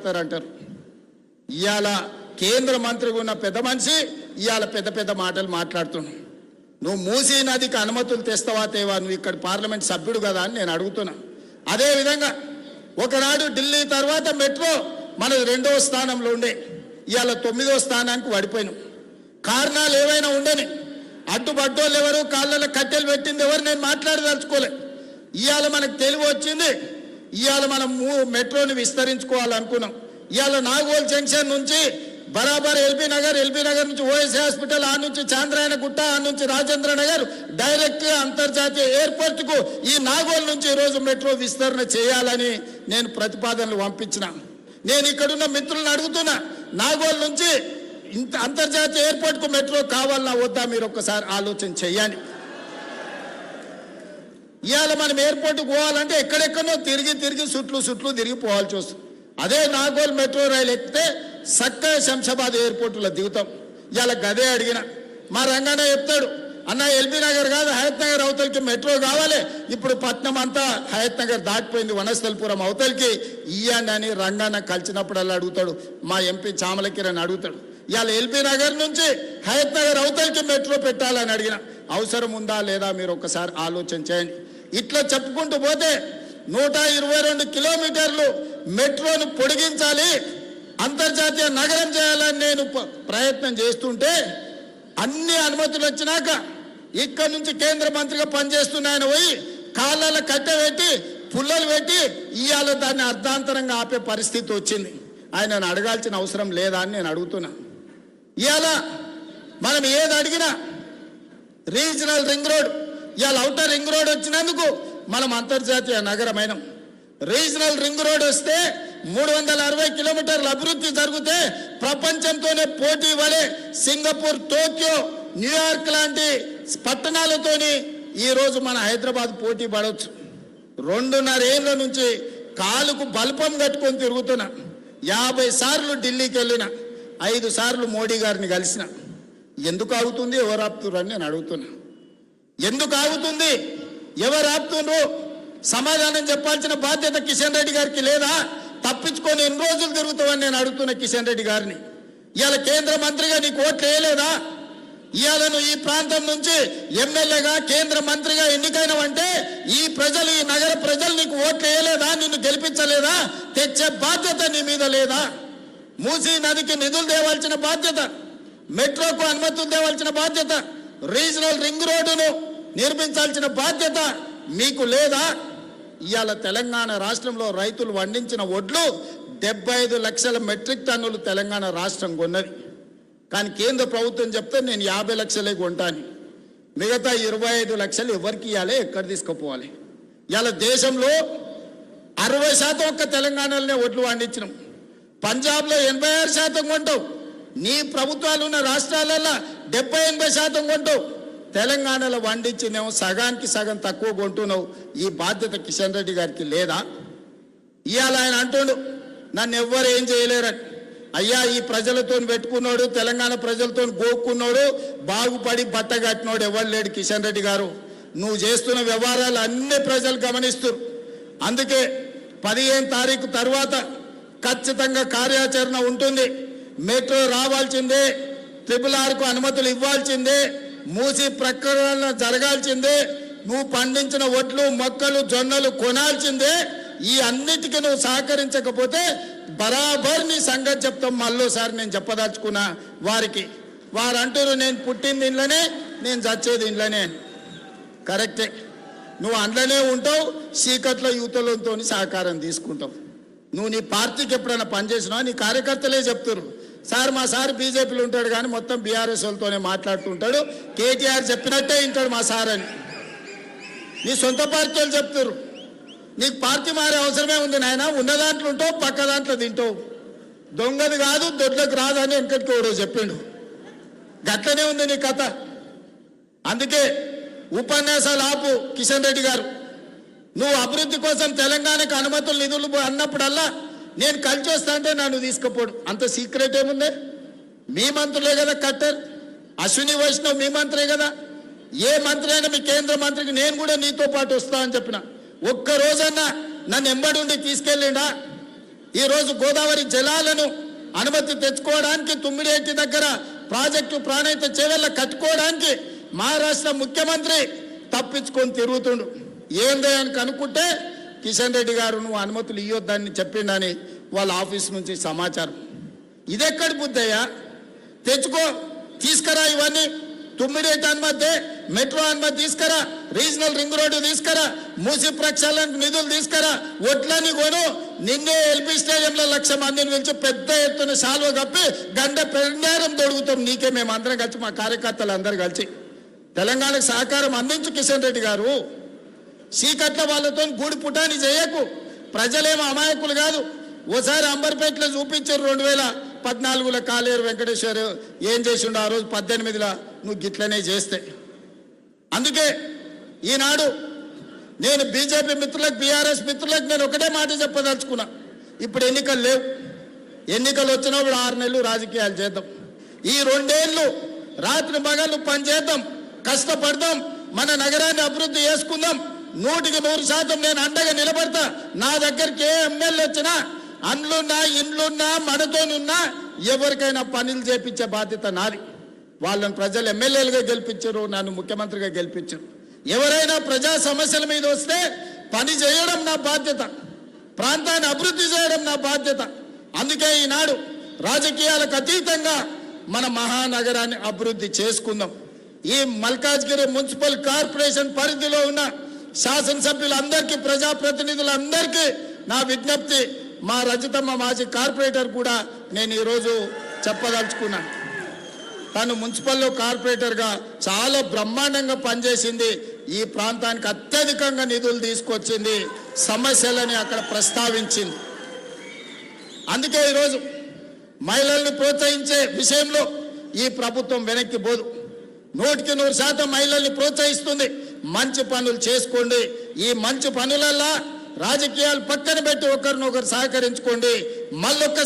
మాట్లాడతారంటారు. ఇవాళ కేంద్ర మంత్రిగా ఉన్న పెద్ద మనిషి ఇవాళ పెద్ద పెద్ద మాటలు మాట్లాడుతున్నావు. నువ్వు మూసీ నదికి అనుమతులు తెస్తావా తేవా? నువ్వు ఇక్కడ పార్లమెంట్ సభ్యుడు కదా అని నేను అడుగుతున్నా. అదేవిధంగా ఒకనాడు ఢిల్లీ తర్వాత మెట్రో మనది 2వ స్థానంలో ఉండే, ఇవాళ 9వ స్థానానికి పడిపోయినాం. కారణాలు ఏవైనా ఉండని, అడ్డుపడ్డోళ్ళు ఎవరు, కాళ్ళలో కట్టెలు పెట్టింది ఎవరు, నేను మాట్లాడదలుచుకోలే. ఇవాళ మనకు తెలివి వచ్చింది, ఇవాళ మనం మెట్రోని విస్తరించుకోవాలనుకున్నాం. ఇవాళ నాగోల్ జంక్షన్ నుంచి బరాబర్ ఎల్బీ నగర్ నుంచి ఓఎస్ హాస్పిటల్, ఆ నుంచి చాంద్రాయణ గుట్ట, ఆ నుంచి రాజేంద్ర నగర్, డైరెక్ట్ అంతర్జాతీయ ఎయిర్పోర్ట్కు ఈ నాగోల్ నుంచి ఈరోజు మెట్రో విస్తరణ చేయాలని నేను ప్రతిపాదనలు పంపించిన. నేను ఇక్కడున్న మిత్రులను అడుగుతున్నా, నాగోల్ నుంచి అంతర్జాతీయ ఎయిర్పోర్ట్కు మెట్రో కావాలన్నా వద్దా? మీరు ఒక్కసారి ఆలోచన చెయ్యండి. ఇవాళ మనం ఎయిర్పోర్ట్కి పోవాలంటే ఎక్కడెక్కడో తిరిగి చుట్లు తిరిగి పోవాల్సి వస్తుంది. అదే నాగోల్ మెట్రో రైలు ఎక్కితే చక్కగా శంషాబాద్ ఎయిర్పోర్టులో దిగుతాం. ఇవాళ గదే అడిగిన మా రంగన్న చెప్తాడు, అన్న ఎల్బీ నగర్ కాదు హయత్ నగర్ అవతలికి మెట్రో కావాలి. ఇప్పుడు పట్నం అంతా హయత్ నగర్ దాటిపోయింది, వనస్థలపురం అవతలికి ఇయ్యండి అని రంగన్న కలిసినప్పుడల్లా అడుగుతాడు. మా ఎంపీ చామల కిరణ్ అడుగుతాడు, ఇవాళ ఎల్బీ నగర్ నుంచి హయత్ నగర్ అవతలికి మెట్రో పెట్టాలని అడిగిన. అవసరం ఉందా లేదా మీరు ఒకసారి ఆలోచన చేయండి. ఇట్లా చెప్పుకుంటూ పోతే 122 కిలోమీటర్లు మెట్రోను పొడిగించాలి, అంతర్జాతీయ నగరం చేయాలని నేను ప్రయత్నం చేస్తుంటే అన్ని అనుమతులు వచ్చినాక ఇక్కడ నుంచి కేంద్ర మంత్రిగా పనిచేస్తున్న ఆయన పోయి కాళ్ళలో కట్టెపెట్టి పుల్లలు పెట్టి ఇవాళ దాన్ని అర్ధాంతరంగా ఆపే పరిస్థితి వచ్చింది. ఆయనను అడగాల్సిన అవసరం లేదా అని నేను అడుగుతున్నా. ఇవాళ మనం ఏది అడిగినా రీజనల్ రింగ్ రోడ్, ఇవాళ ఔటర్ రింగ్ రోడ్ వచ్చినందుకు మనం అంతర్జాతీయ నగరమైనం. రీజనల్ రింగ్ రోడ్ వస్తే 360 కిలోమీటర్ల అభివృద్ధి జరిగితే ప్రపంచంతోనే పోటీ వలె సింగపూర్, టోక్యో, న్యూయార్క్ లాంటి పట్టణాలతోని ఈరోజు మన హైదరాబాద్ పోటీ పడవచ్చు. 2.5 ఏళ్ళ నుంచి కాలుకు బల్పం కట్టుకొని తిరుగుతున్నా. 50 సార్లు ఢిల్లీకి వెళ్ళిన, 5 సార్లు మోడీ గారిని కలిసిన. ఎందుకు ఆగుతుంది, ఎవరు ఆపుతున్నారు అని నేను అడుగుతున్నా. ఎందుకు ఆగుతుంది, ఎవరు ఆపుతున్నారు? సమాధానం చెప్పాల్సిన బాధ్యత కిషన్ రెడ్డి గారికి లేదా? తప్పించుకొని ఎన్ని రోజులు తిరుగుతావని నేను అడుగుతున్నా కిషన్ రెడ్డి గారిని. ఇవాళ కేంద్ర మంత్రిగా నీకు ఓట్లు వేయలేదా? ఇవాళ నువ్వు ఈ ప్రాంతం నుంచి ఎమ్మెల్యేగా కేంద్ర మంత్రిగా ఎన్నికైనవంటే ఈ ప్రజలు, ఈ నగర ప్రజలు నీకు ఓట్లు వేయలేదా? నిన్ను గెలిపించలేదా? తెచ్చే బాధ్యత నీ మీద లేదా? మూసీ నదికి నిధులు తేవాల్సిన బాధ్యత, మెట్రోకు అనుమతులు తేవాల్సిన బాధ్యత, రీజనల్ రింగ్ రోడ్డును నిర్మించాల్సిన బాధ్యత మీకు లేదా? ఇవాళ తెలంగాణ రాష్ట్రంలో రైతులు పండించిన వడ్లు 75 లక్షల మెట్రిక్ టన్నులు తెలంగాణ రాష్ట్రం కొన్నది. కానీ కేంద్ర ప్రభుత్వం చెప్తే నేను 50 లక్షలే కొంటాను, మిగతా 25 లక్షలు ఎవరికి ఇవ్వాలి, ఎక్కడ తీసుకుపోవాలి? ఇవాళ దేశంలో 60% ఒక్క తెలంగాణలోనే వడ్లు పండించినాం. పంజాబ్లో 86% కొంటావు, నీ ప్రభుత్వాలు ఉన్న రాష్ట్రాలలో 70-80% కొంటావు. తెలంగాణలో పండించినేమో సగానికి సగం తక్కువ కొంటున్నావు. ఈ బాధ్యత కిషన్ రెడ్డి గారికి లేదా? ఇవాళ ఆయన అంటుండు నన్ను ఎవ్వరు ఏం చేయలేరని. అయ్యా, ఈ ప్రజలతో పెట్టుకున్నాడు, తెలంగాణ ప్రజలతో గోక్కున్నాడు, బాగుపడి బట్ట కట్టినోడు ఎవరు లేడు కిషన్ రెడ్డి గారు. నువ్వు చేస్తున్న వ్యవహారాలు అన్ని ప్రజలు గమనిస్తారు. అందుకే 15 తారీఖు తర్వాత ఖచ్చితంగా కార్యాచరణ ఉంటుంది. మెట్రో రావాల్సిందే, RRRకు అనుమతులు ఇవ్వాల్సిందే, మూసి ప్రక్రియలు జరగాల్సిందే, నువ్వు పండించిన వడ్లు, మొక్కలు, జొన్నలు కొనాల్సిందే. ఈ అన్నిటికీ నువ్వు సహకరించకపోతే బరాబర్ నీ సంగతి చెప్తాం. మళ్ళోసారి నేను చెప్పదలుచుకున్నా వారికి. వారు అంటారు నేను పుట్టింది ఇంట్లోనే, నేను చచ్చేది ఇంట్లోనే. కరెక్టే, నువ్వు అందులోనే ఉంటావు, చీకట్లో యువతలతో సహకారం తీసుకుంటావు. నువ్వు నీ పార్టీకి ఎప్పుడైనా పనిచేసినావు, నీ కార్యకర్తలే చెప్తారు, సార్ మా సార్ బీజేపీలో ఉంటాడు కానీ మొత్తం బీఆర్ఎస్ వాళ్ళతోనే మాట్లాడుతుంటాడు, కేటీఆర్ చెప్పినట్టే వింటాడు మా సార్ అని నీ సొంత పార్టీ వాళ్ళు చెప్తారు. నీకు పార్టీ మారే అవసరమే ఉంది నాయన, ఉన్న దాంట్లో ఉంటావు, పక్క దాంట్లో తింటావు. దొంగది కాదు దొడ్లకు రాదని వెనకటికి ఎవడో చెప్పిండు. గట్లనే ఉంది నీ కథ. అందుకే ఉపన్యాసాలు ఆపు కిషన్ రెడ్డి గారు. నువ్వు అభివృద్ధి కోసం తెలంగాణకు అనుమతులు నిధులు అన్నప్పుడల్లా నేను కలిసి వస్తా అంటే నన్ను తీసుకుపోడు. అంత సీక్రెట్ ఏముంది? మీ మంత్రులే కదా కట్టర్, అశ్విని వైష్ణవ్ మీ మంత్రే కదా. ఏ మంత్రి అయినా మీ కేంద్ర మంత్రికి నేను కూడా నీతో పాటు వస్తా అని చెప్పిన. ఒక్క రోజన్నా నన్ను ఎంబడి ఉండి తీసుకెళ్ళిండా? ఈరోజు గోదావరి జలాలను అనుమతి తెచ్చుకోవడానికి తుమ్మిడిఎట్టి దగ్గర ప్రాజెక్టు ప్రాణహిత చేవెళ్ళ కట్టుకోవడానికి మహారాష్ట్ర ముఖ్యమంత్రి తప్పించుకొని తిరుగుతుండు. ఏందే అని కనుక్కుంటే కిషన్ రెడ్డి గారు నువ్వు అనుమతులు ఇవ్వొద్దని చెప్పిండని వాళ్ళ ఆఫీస్ నుంచి సమాచారం. ఇదెక్కడి బుద్ధయ్యా? తెచ్చుకో, తీసుకురా ఇవన్నీ. తుమ్మిడిఎట్టి అనుమతి, మెట్రో అనుమతి తీసుకురా, రీజనల్ రింగ్ రోడ్డు తీసుకురా, మూసి ప్రక్షాళనకు నిధులు తీసుకురా, ఒట్లని కొను. నిన్నే ఎల్పీ స్టేడియంలో 1,00,000 మందిని పిలిచి పెద్ద ఎత్తున శాల్వ కప్పి గంట పెండారం తొడుగుతాం నీకే. మేము అందరం కలిసి, మా కార్యకర్తలు అందరూ కలిసి తెలంగాణకు సహకారం అందించు కిషన్ రెడ్డి గారు. చీకట్ల వాళ్ళతో గూడి పుటాని చేయకు. ప్రజలేమో అమాయకులు కాదు. ఓసారి అంబర్పేటలో చూపించారు 2014లో కాలేరు వెంకటేశ్వర్ ఏం చేసిండు ఆ రోజు 18లో నువ్వు గిట్లనే చేస్తే. అందుకే ఈనాడు నేను బీజేపీ మిత్రులకు, బీఆర్ఎస్ మిత్రులకు నేను ఒకటే మాట చెప్పదలుచుకున్నా. ఇప్పుడు ఎన్నికలు లేవు. ఎన్నికలు వచ్చినప్పుడు 6 నెలలు రాజకీయాలు చేద్దాం. ఈ 2 ఏళ్ళు రాత్రి మగళ్ళు పని చేద్దాం, కష్టపడదాం, మన నగరాన్ని అభివృద్ధి చేసుకుందాం. 100% నేను అండగా నిలబడతా. నా దగ్గరికి ఏ ఎమ్మెల్యే వచ్చినా, అండ్లున్నా ఇండ్లున్నా మనతోనున్నా ఎవరికైనా పనులు చేపించే బాధ్యత నాది. వాళ్ళని ప్రజలు ఎమ్మెల్యేలుగా గెలిపించారు, నన్ను ముఖ్యమంత్రిగా గెలిపించారు. ఎవరైనా ప్రజా సమస్యల మీద వస్తే పని చేయడం నా బాధ్యత, ప్రాంతాన్ని అభివృద్ధి చేయడం నా బాధ్యత. అందుకే ఈనాడు రాజకీయాలకు అతీతంగా మన మహానగరాన్ని అభివృద్ధి చేసుకుందాం. ఈ మల్కాజ్గిరి మున్సిపల్ కార్పొరేషన్ పరిధిలో ఉన్న శాసనసభ్యులందరికీ, ప్రజాప్రతినిధులందరికీ నా విజ్ఞప్తి, మా రజితమ్మ మాజీ కార్పొరేటర్ కూడా నేను ఈరోజు చెప్పదలుచుకున్నాను. తను మున్సిపల్లో కార్పొరేటర్గా చాలా బ్రహ్మాండంగా పనిచేసింది. ఈ ప్రాంతానికి అత్యధికంగా నిధులు తీసుకొచ్చింది, సమస్యలని అక్కడ ప్రస్తావించింది. అందుకే ఈరోజు మహిళల్ని ప్రోత్సహించే విషయంలో ఈ ప్రభుత్వం వెనక్కి పోదు. 100% మహిళల్ని ప్రోత్సహిస్తుంది. మంచి పనులు చేసుకోండి. ఈ మంచి పనులల్లా రాజకీయాలు పక్కన పెట్టి ఒకరినొకరు సహకరించుకోండి. మళ్ళొక్క